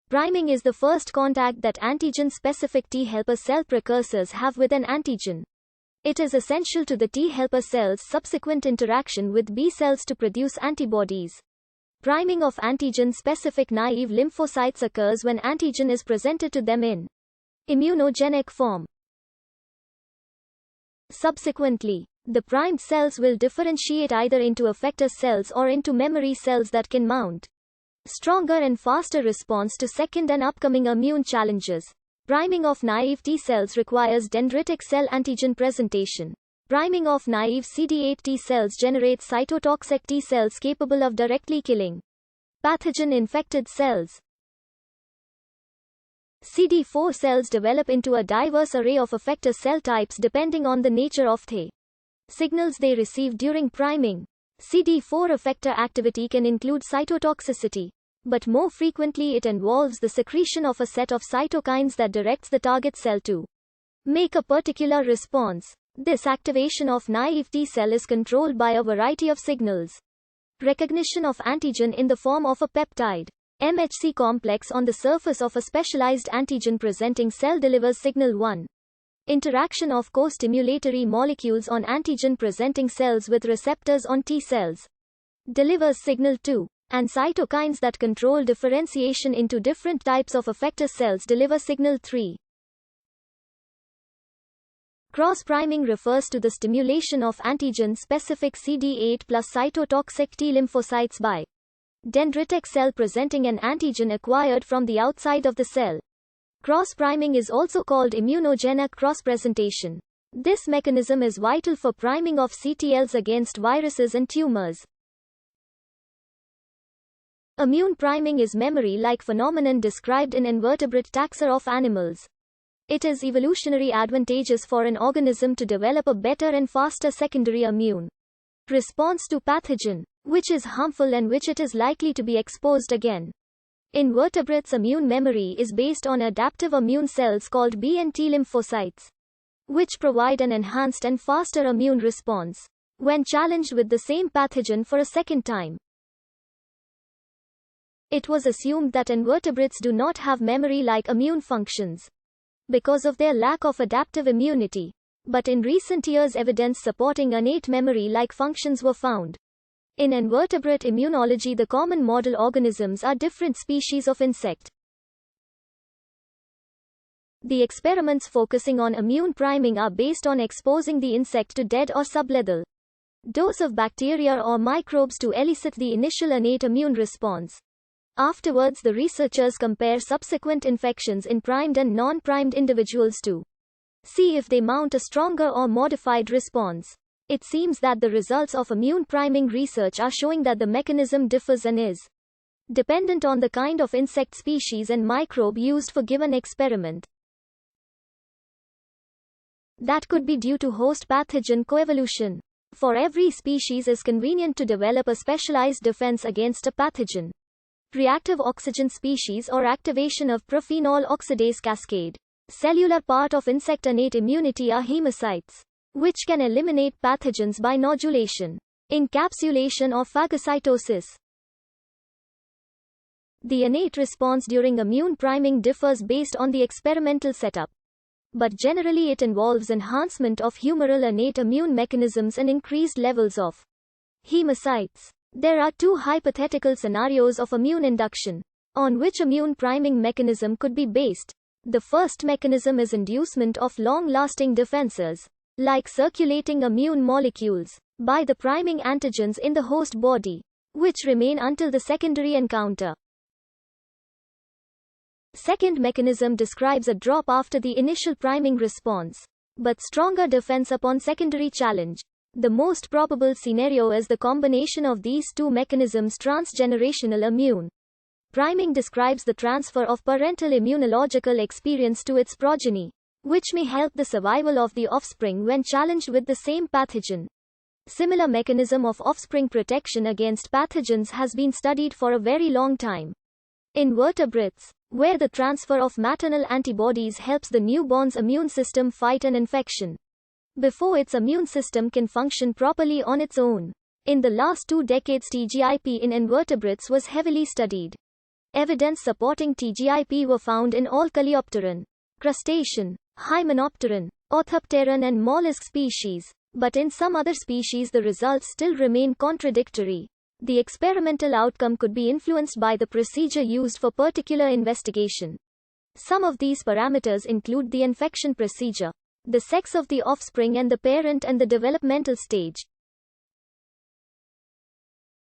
Priming is the first contact that antigen-specific T helper cell precursors have with an antigen. It is essential to the T helper cell's subsequent interaction with B cells to produce antibodies. Priming of antigen-specific naive lymphocytes occurs when antigen is presented to them in immunogenic form. Subsequently, the primed cells will differentiate either into effector cells or into memory cells that can mount stronger and faster response to second and upcoming immune challenges. Priming of naive T cells requires dendritic cell antigen presentation. Priming of naive CD8 T cells generates cytotoxic T cells capable of directly killing pathogen-infected cells. CD4 cells develop into a diverse array of effector cell types depending on the nature of the signals they receive during priming. CD4 effector activity can include cytotoxicity, but more frequently it involves the secretion of a set of cytokines that directs the target cell to make a particular response. This activation of naive T cell is controlled by a variety of signals. Recognition of antigen in the form of a peptide MHC complex on the surface of a specialized antigen-presenting cell delivers signal 1. Interaction of co-stimulatory molecules on antigen-presenting cells with receptors on T cells delivers signal 2, and cytokines that control differentiation into different types of effector cells deliver signal 3. Cross-priming refers to the stimulation of antigen-specific CD8 plus cytotoxic T lymphocytes by dendritic cell presenting an antigen acquired from the outside of the cell. Cross-priming is also called immunogenic cross-presentation. This mechanism is vital for priming of CTLs against viruses and tumors. Immune priming is memory-like phenomenon described in invertebrate taxa of animals. It is evolutionarily advantageous for an organism to develop a better and faster secondary immune response to pathogen, which is harmful and which it is likely to be exposed again. Invertebrates' immune memory is based on adaptive immune cells called B and T lymphocytes, which provide an enhanced and faster immune response when challenged with the same pathogen for a second time. It was assumed that invertebrates do not have memory-like immune functions because of their lack of adaptive immunity, but in recent years evidence supporting innate memory-like functions were found. In invertebrate immunology, the common model organisms are different species of insect. The experiments focusing on immune priming are based on exposing the insect to dead or sublethal dose of bacteria or microbes to elicit the initial innate immune response. Afterwards, the researchers compare subsequent infections in primed and non-primed individuals to see if they mount a stronger or modified response. It seems that the results of immune priming research are showing that the mechanism differs and is dependent on the kind of insect species and microbe used for given experiment. That could be due to host pathogen coevolution. For every species is convenient to develop a specialized defense against a pathogen. Reactive oxygen species or activation of prophenol oxidase cascade. Cellular part of insect innate immunity are hemocytes, which can eliminate pathogens by nodulation, encapsulation or phagocytosis. The innate response during immune priming differs based on the experimental setup, but generally it involves enhancement of humoral innate immune mechanisms and increased levels of hemocytes. There are two hypothetical scenarios of immune induction on which immune priming mechanism could be based. The first mechanism is inducement of long-lasting defenses, like circulating immune molecules, by the priming antigens in the host body, which remain until the secondary encounter. Second mechanism describes a drop after the initial priming response, but stronger defense upon secondary challenge. The most probable scenario is the combination of these two mechanisms. Transgenerational immune priming describes the transfer of parental immunological experience to its progeny, which may help the survival of the offspring when challenged with the same pathogen. Similar mechanism of offspring protection against pathogens has been studied for a very long time. In vertebrates, where the transfer of maternal antibodies helps the newborn's immune system fight an infection before its immune system can function properly on its own. In the last 2 decades, Tgip in invertebrates was heavily studied. Evidence supporting Tgip were found in all coleopteran, crustacean, hymenopteran, orthopteran and mollusk species, but in some other species the results still remain contradictory. The experimental outcome could be influenced by the procedure used for particular investigation. Some of these parameters include the infection procedure, the sex of the offspring and the parent and the developmental stage.